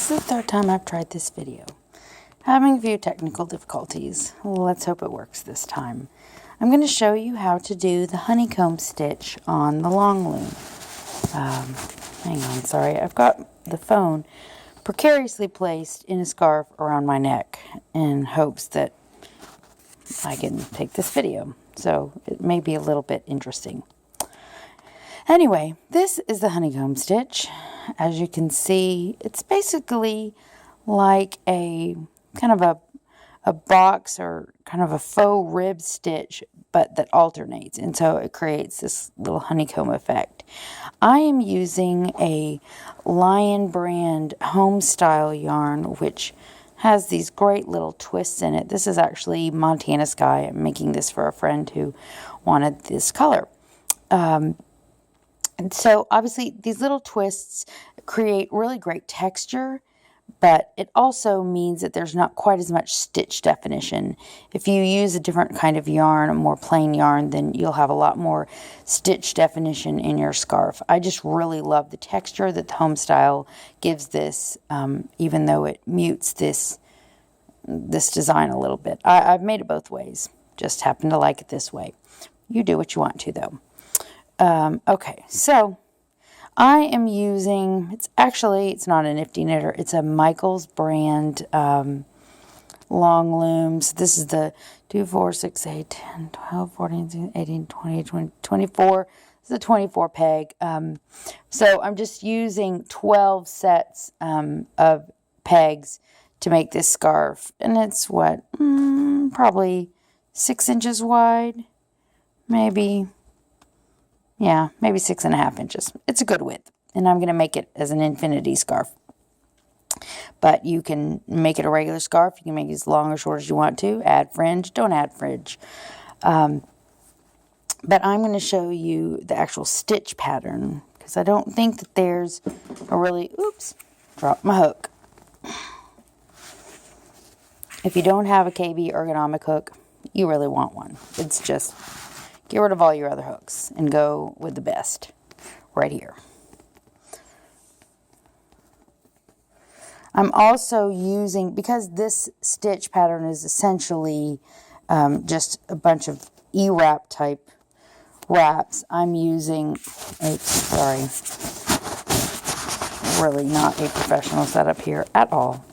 This is the third time I've tried this video. Having a few technical difficulties. Let's hope it works this time. I'm going to show you how to do the honeycomb stitch on the long loom. Hang on, sorry. I've got the phone precariously placed in a scarf around my neck in hopes that I can take this video. So it may be a little bit interesting. Anyway, this is the honeycomb stitch. As you can see, it's basically like a kind of a box or kind of a faux rib stitch, but that alternates, and so it creates this little honeycomb effect. I am using a Lion brand home style yarn, which has these great little twists in it. This is actually Montana Sky. I'm making this for a friend who wanted this color. And so obviously these little twists create really great texture, but it also means that there's not quite as much stitch definition. If you use a different kind of yarn, a more plain yarn, then you'll have a lot more stitch definition in your scarf. I just really love the texture that the home style gives this, even though it mutes this design a little bit. I've made it both ways, just happen to like it this way. You do what you want to, though. Okay, so I am using, it's not a Nifty Knitter, it's a Michaels brand long looms. This is the 2, 4, 6, 8, 10, 12, 14, 18, 20, 24. This is a 24 peg. So I'm just using 12 sets of pegs to make this scarf. And it's what, probably 6 inches wide, maybe. Yeah, maybe 6.5 inches. It's a good width. And I'm going to make it as an infinity scarf. But you can make it a regular scarf. You can make it as long or short as you want to. Add fringe. Don't add fringe. But I'm going to show you the actual stitch pattern, because I don't think that there's a really... Oops. Dropped my hook. If you don't have a KB ergonomic hook, you really want one. It's just... Get rid of all your other hooks and go with the best right here. I'm also using, because this stitch pattern is essentially just a bunch of E-wrap type wraps, I'm using, oops, sorry, really not a professional setup here at all.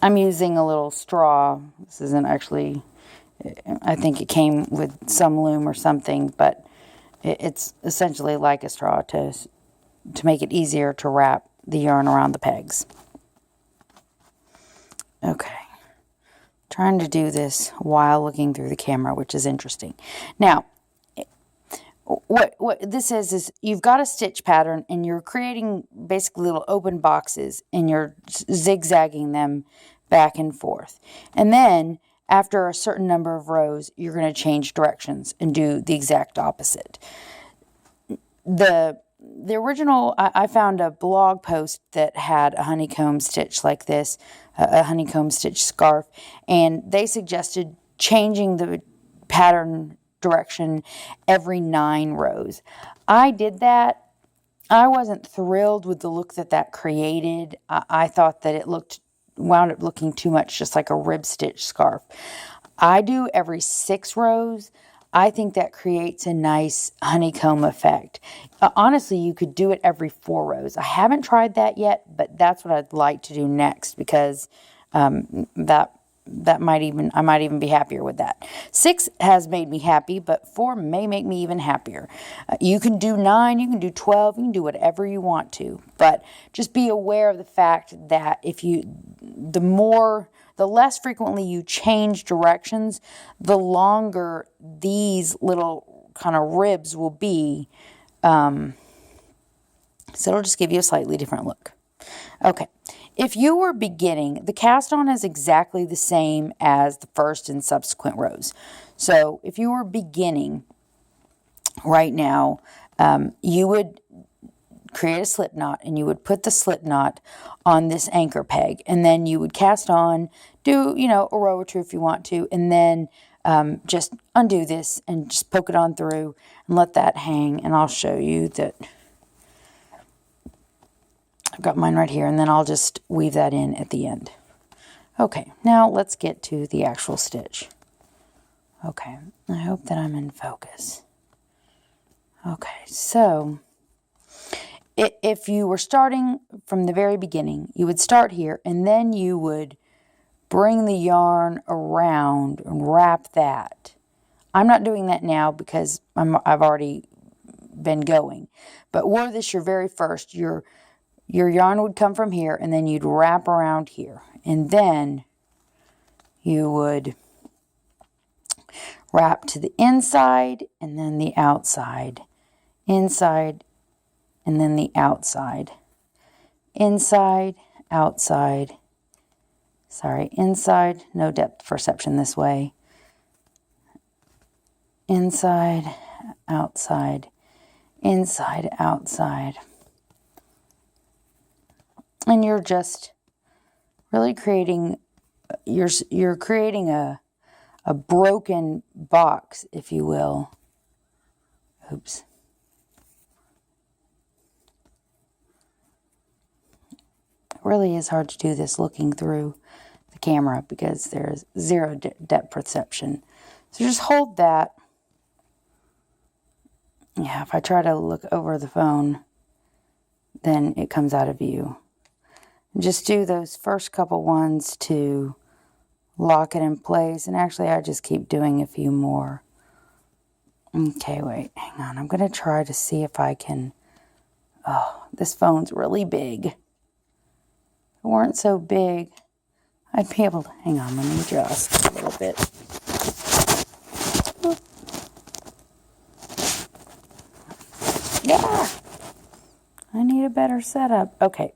I'm using a little straw. This isn't actually... I think it came with some loom or something, but it's essentially like a straw to make it easier to wrap the yarn around the pegs. Okay. Trying to do this while looking through the camera, which is interesting. Now, what this is you've got a stitch pattern and you're creating basically little open boxes and you're zigzagging them back and forth. And then after a certain number of rows, you're going to change directions and do the exact opposite. The original, I found a blog post that had a honeycomb stitch like this, a honeycomb stitch scarf, and they suggested changing the pattern direction every 9 rows. I did that. I wasn't thrilled with the look that created. I thought that it wound up looking too much just like a rib stitch scarf. I do every 6 rows. I think that creates a nice honeycomb effect. Honestly, you could do it every 4 rows. I haven't tried that yet, but that's what I'd like to do next, because I might even be happier with that. 6 has made me happy, but 4 may make me even happier. You can do 9, you can do 12, you can do whatever you want to, but just be aware of the fact that the less frequently you change directions, the longer these little kind of ribs will be. So it'll just give you a slightly different look. Okay. If you were beginning, the cast on is exactly the same as the first and subsequent rows. So if you were beginning right now, you would create a slip knot and you would put the slip knot on this anchor peg, and then you would cast on, do, a row or 2 if you want to, and then just undo this and just poke it on through and let that hang. And I'll show you that I've got mine right here, and then I'll just weave that in at the end. Okay, now let's get to the actual stitch. Okay, I hope that I'm in focus. Okay, so if you were starting from the very beginning, you would start here, and then you would bring the yarn around and wrap that. I'm not doing that now because I've already been going. But were this your very first, your yarn would come from here, and then you'd wrap around here. And then you would wrap to the inside, and then the outside. Inside, and then the outside. Inside, outside. Sorry, inside, no depth perception this way. Inside, outside, inside, outside. And you're just really creating, you're creating a broken box, if you will. Oops. It really is hard to do this looking through the camera because there's zero depth perception. So just hold that. Yeah, if I try to look over the phone, then it comes out of view. Just do those first couple ones to lock it in place. And actually, I just keep doing a few more. Okay, wait, hang on. I'm going to try to see if I can... Oh, this phone's really big. If it weren't so big, I'd be able to... Hang on, let me adjust a little bit. Yeah, I need a better setup. Okay.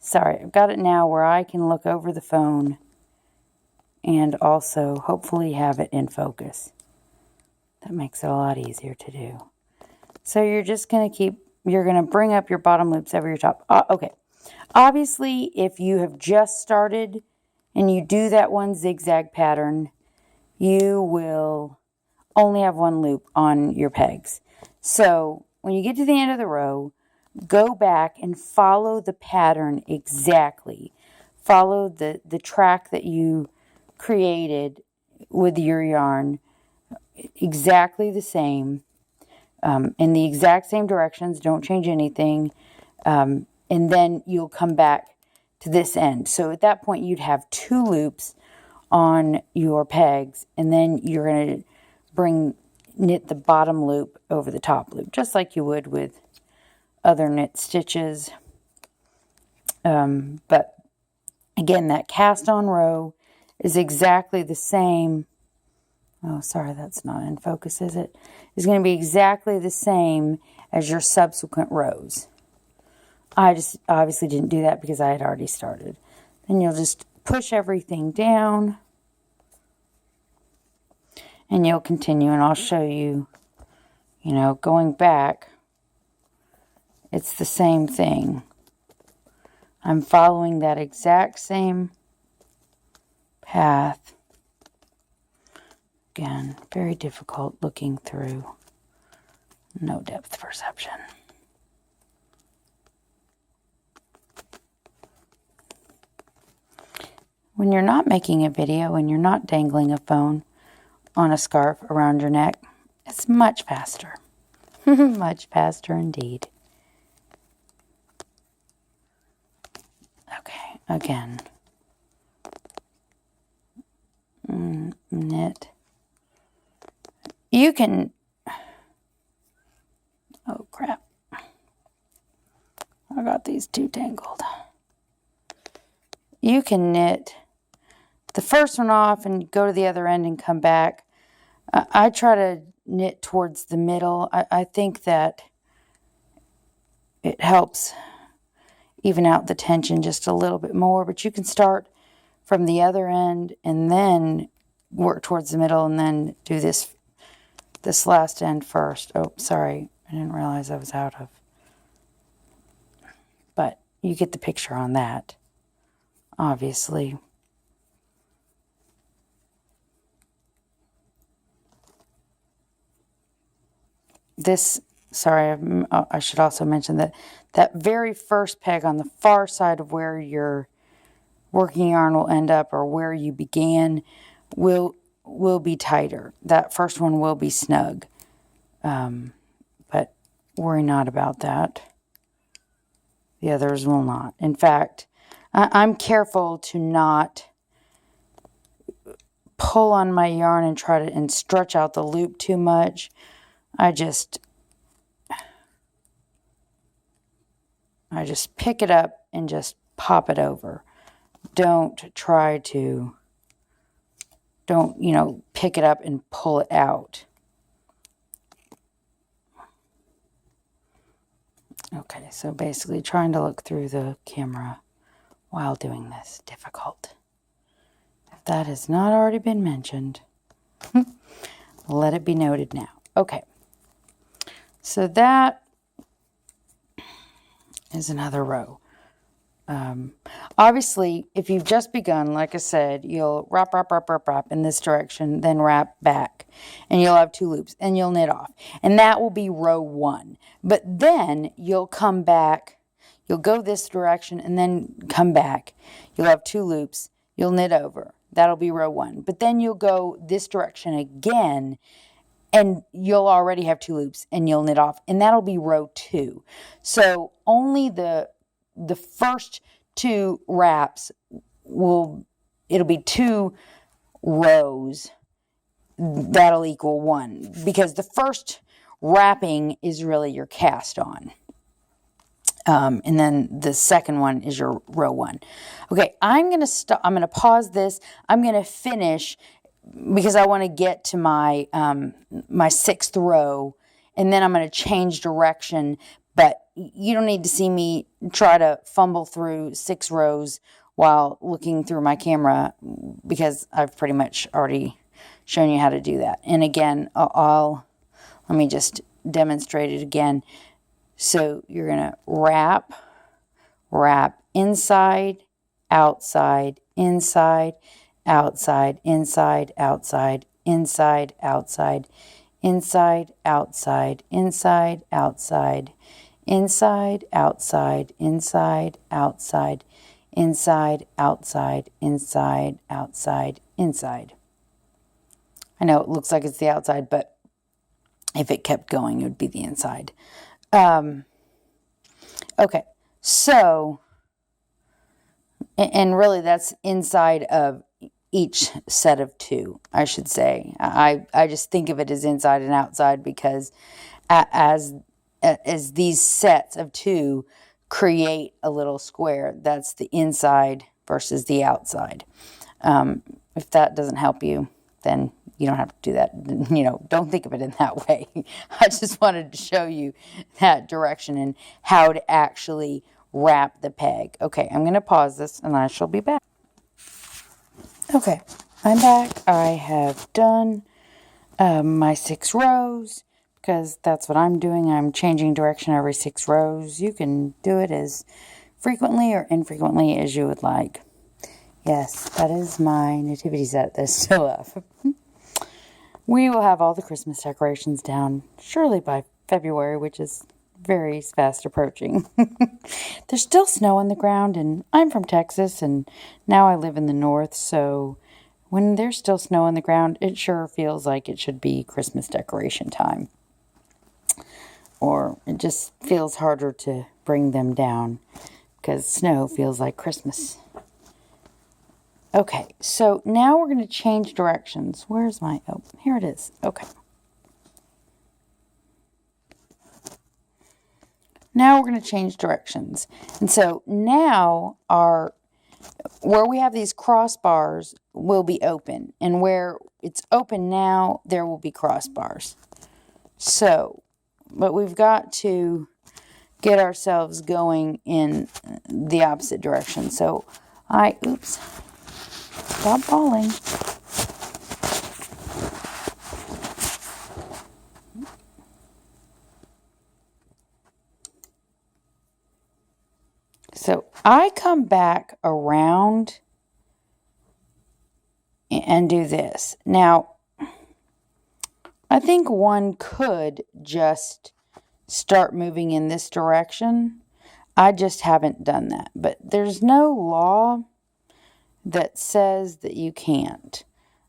Sorry, I've got it now where I can look over the phone and also hopefully have it in focus. That makes it a lot easier to do. So you're just going to you're going to bring up your bottom loops over your top. Okay. Obviously, if you have just started and you do that one zigzag pattern, you will only have one loop on your pegs. So when you get to the end of the row, go back and follow the pattern exactly. Follow the track that you created with your yarn exactly the same, in the exact same directions. Don't change anything. And then you'll come back to this end. So at that point, you'd have 2 loops on your pegs, and then you're going to knit the bottom loop over the top loop, just like you would with other knit stitches. But again, that cast on row is exactly the same. Oh, sorry, that's not in focus, is it? It's going to be exactly the same as your subsequent rows. I just obviously didn't do that because I had already started. Then you'll just push everything down, and you'll continue, and I'll show you, going back, it's the same thing. I'm following that exact same path. Again, very difficult looking through. No depth perception. When you're not making a video and you're not dangling a phone on a scarf around your neck, it's much faster. Much faster indeed. Okay, again. Knit. You can... Oh, crap. I got these too tangled. You can knit the first one off and go to the other end and come back. I try to knit towards the middle. I think that it helps even out the tension just a little bit more. But you can start from the other end and then work towards the middle and then do this last end first. Oh, sorry. I didn't realize I was out of. But you get the picture on that, obviously. This sorry, I should also mention that that very first peg on the far side of where your working yarn will end up, or where you began, will be tighter. That first one will be snug. But worry not about that. The others will not. In fact, I'm careful to not pull on my yarn and try to stretch out the loop too much. I just pick it up and just pop it over. Don't try to, pick it up and pull it out. Okay, so basically trying to look through the camera while doing this, difficult. If that has not already been mentioned, let it be noted now. Okay, so that is another row. Obviously, if you've just begun, like I said, you'll wrap in this direction, then wrap back, and you'll have 2 loops, and you'll knit off, and that will be row 1. But then you'll come back, you'll go this direction, and then come back. You'll have 2 loops, you'll knit over. That'll be row 1. But then you'll go this direction again, and you'll already have 2 loops, and you'll knit off, and that'll be row 2. So only the first 2 wraps it'll be 2 rows that'll equal 1, because the first wrapping is really your cast on. And then the second one is your row 1. Okay, I'm going to pause this. I'm going to finish because I want to get to my my 6th row, and then I'm going to change direction. But you don't need to see me try to fumble through 6 rows while looking through my camera, because I've pretty much already shown you how to do that. And again, let me just demonstrate it again. So you're going to wrap inside, outside, inside, outside, inside, outside, inside, outside, inside, outside, inside, outside, inside, outside, inside, outside, inside, outside, inside, outside, inside. I know it looks like it's the outside, but if it kept going, it would be the inside. Okay, so, and really that's inside of each set of 2, I should say. I just think of it as inside and outside, because as these sets of 2 create a little square, that's the inside versus the outside. If that doesn't help you, then you don't have to do that. Don't think of it in that way. I just wanted to show you that direction and how to actually wrap the peg. Okay, I'm going to pause this and I shall be back. Okay, I'm back. I have done my 6 rows, because that's what I'm doing. I'm changing direction every 6 rows. You can do it as frequently or infrequently as you would like. Yes, that is my nativity set that's still up. We will have all the Christmas decorations down surely by February, which is very fast approaching. There's still snow on the ground, and I'm from Texas, and now I live in the north, so when there's still snow on the ground, it sure feels like it should be Christmas decoration time. Or it just feels harder to bring them down, because snow feels like Christmas. Okay, so now we're going to change directions. Where's my, oh, here it is. Okay. Now we're going to change directions. And so now where we have these crossbars will be open. And where it's open now, there will be crossbars. So, but we've got to get ourselves going in the opposite direction. So oops. Stop falling. So I come back around and do this. Now, I think one could just start moving in this direction. I just haven't done that. But there's no law that says that you can't.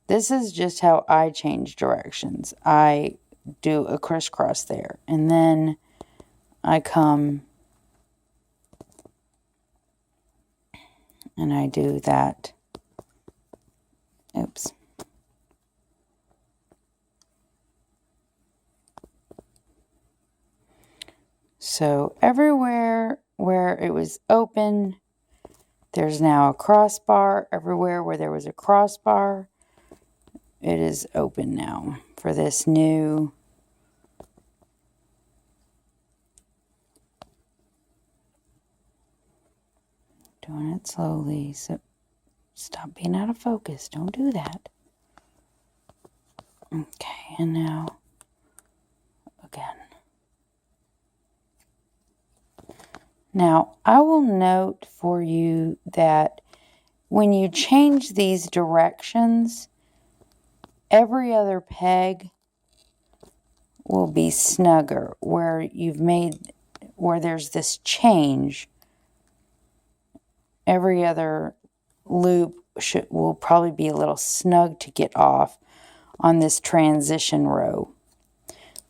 This is just how I change directions. I do a crisscross there, and then I come and I do that. Oops. So everywhere where it was open, there's now a crossbar. Everywhere where there was a crossbar, it is open now for this new doing it slowly. So stop being out of focus. Don't do that. Okay, and now again. Now, I will note for you that when you change these directions, every other peg will be snugger. Where there's this change, every other loop will probably be a little snug to get off on this transition row.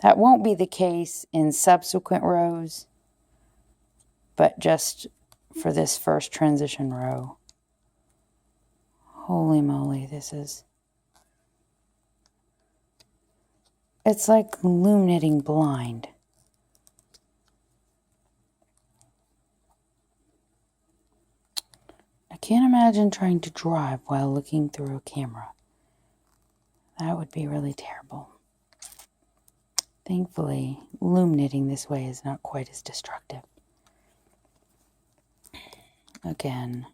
That won't be the case in subsequent rows, but just for this first transition row. Holy moly, it's like loom knitting blind. I can't imagine trying to drive while looking through a camera. That would be really terrible. Thankfully, loom knitting this way is not quite as destructive. Again,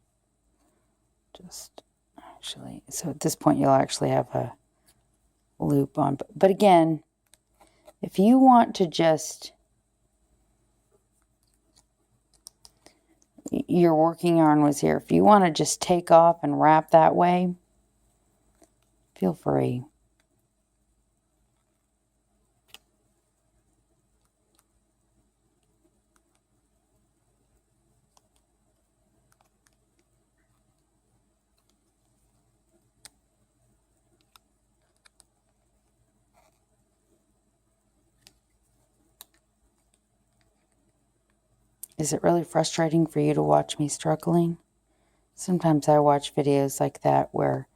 just actually, so at this point you'll actually have a loop on. But again, if you want to just, your working yarn was here. If you want to just take off and wrap that way, feel free. Is it really frustrating for you to watch me struggling? Sometimes I watch videos like that where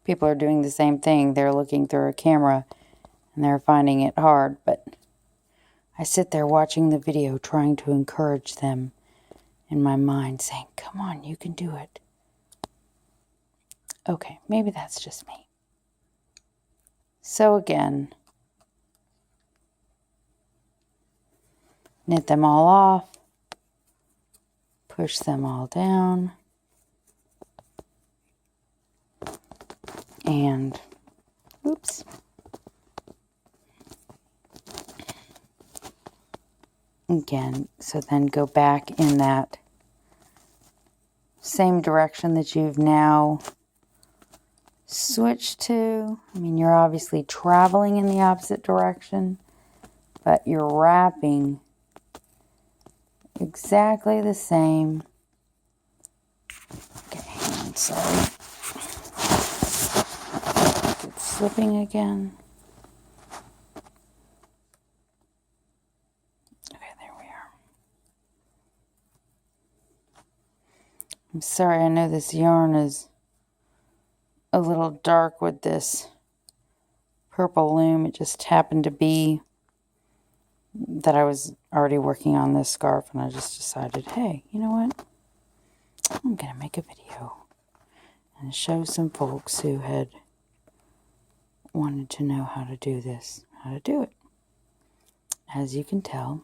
people are doing the same thing. They're looking through a camera and they're finding it hard, but I sit there watching the video trying to encourage them in my mind, saying, come on, you can do it. Okay, maybe that's just me. So again, knit them all off, push them all down, and oops. Again, so then go back in that same direction that you've now switched to. I mean, you're obviously traveling in the opposite direction, but you're wrapping exactly the same. Okay, hang on, sorry. It's slipping again. Okay, there we are. I'm sorry, I know this yarn is a little dark with this purple loom. It just happened to be that I was already working on this scarf, and I just decided, hey, you know what? I'm going to make a video and show some folks who had wanted to know how to do this, how to do it. As you can tell,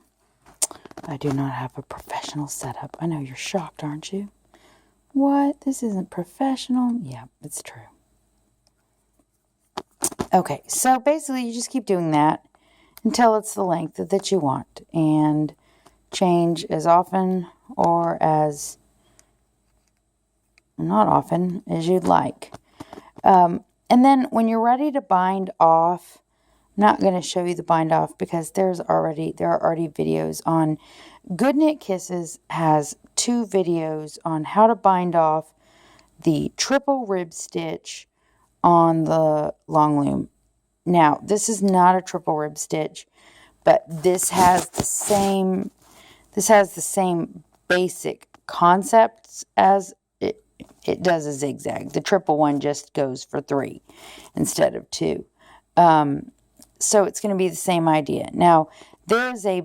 I do not have a professional setup. I know you're shocked, aren't you? What? This isn't professional? Yeah, it's true. Okay, so basically you just keep doing that until it's the length that you want, and change as often or as not often as you'd like. And then when you're ready to bind off, not going to show you the bind off because there are already videos on. Good Knit Kisses has 2 videos on how to bind off the triple rib stitch on the long loom. Now, this is not a triple rib stitch, but this has the same basic concepts as it does a zigzag. The triple one just goes for 3 instead of 2. So it's going to be the same idea. Now, there is a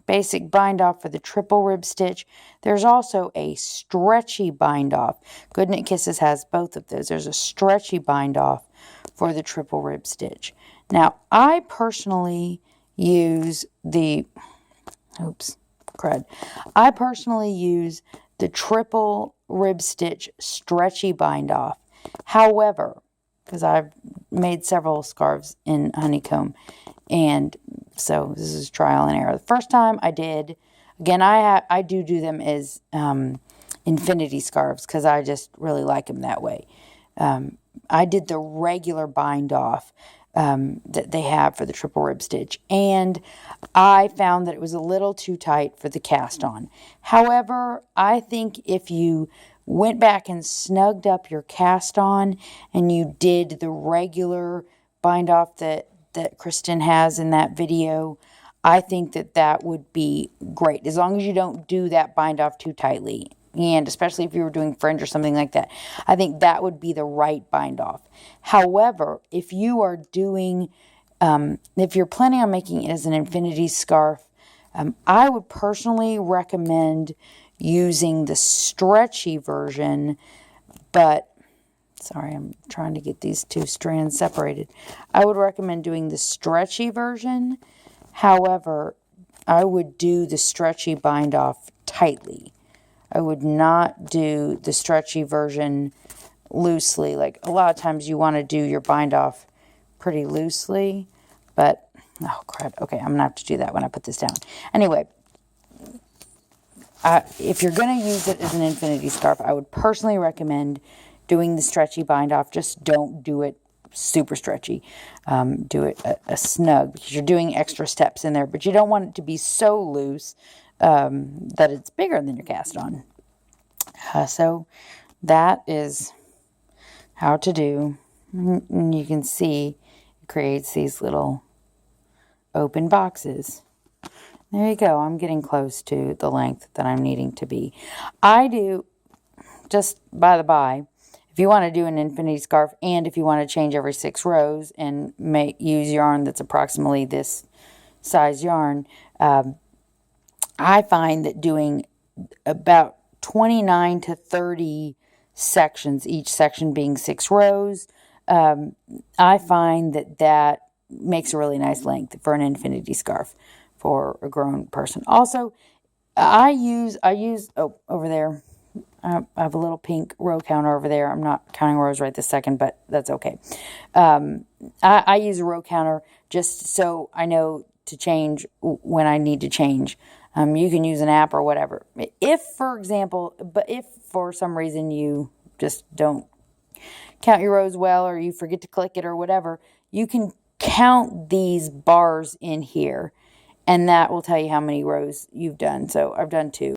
basic bind off for the triple rib stitch. There's also a stretchy bind off. Good Knit Kisses has both of those. There's a stretchy bind off for the triple rib stitch. Now, I personally use the, I personally use the triple rib stitch stretchy bind off. However, because I've made several scarves in Honeycomb, and so this is trial and error. The first time I did, again, I do them as infinity scarves because I just really like them that way. I did the regular bind off that they have for the triple rib stitch, and I found that it was a little too tight for the cast on. However, I think if you went back and snugged up your cast on and you did the regular bind off that Kristen has in that video, I think that would be great, as long as you don't do that bind off too tightly. And especially if you were doing fringe or something like that, I think that would be the right bind off. However, if you are doing, if you're planning on making it as an infinity scarf, I would personally recommend using the stretchy version, but sorry, I'm trying to get these 2 strands separated. I would recommend doing the stretchy version. However, I would do the stretchy bind off tightly. I would not do the stretchy version loosely. Like, a lot of times you want to do your bind off pretty loosely, but, oh crap, okay, I'm going to have to do that when I put this down. Anyway, if you're going to use it as an infinity scarf, I would personally recommend doing the stretchy bind off. Just don't do it super stretchy. Do it a snug, because you're doing extra steps in there, but you don't want it to be so loose that it's bigger than your cast on. So that is how to do. And you can see it creates these little open boxes. There you go. I'm getting close to the length that I'm needing to be. I do, just by the by, if you want to do an infinity scarf, and if you want to change every 6 rows and use yarn that's approximately this size yarn, I find that doing about 29 to 30 sections, each section being 6 rows, I find that makes a really nice length for an infinity scarf for a grown person. Also, I use over there, I have a little pink row counter over there. I'm not counting rows right this second, but that's okay. I use a row counter just so I know to change when I need to change. You can use an app or whatever. If for some reason you just don't count your rows well, or you forget to click it or whatever, you can count these bars in here, and that will tell you how many rows you've done. So I've done 2.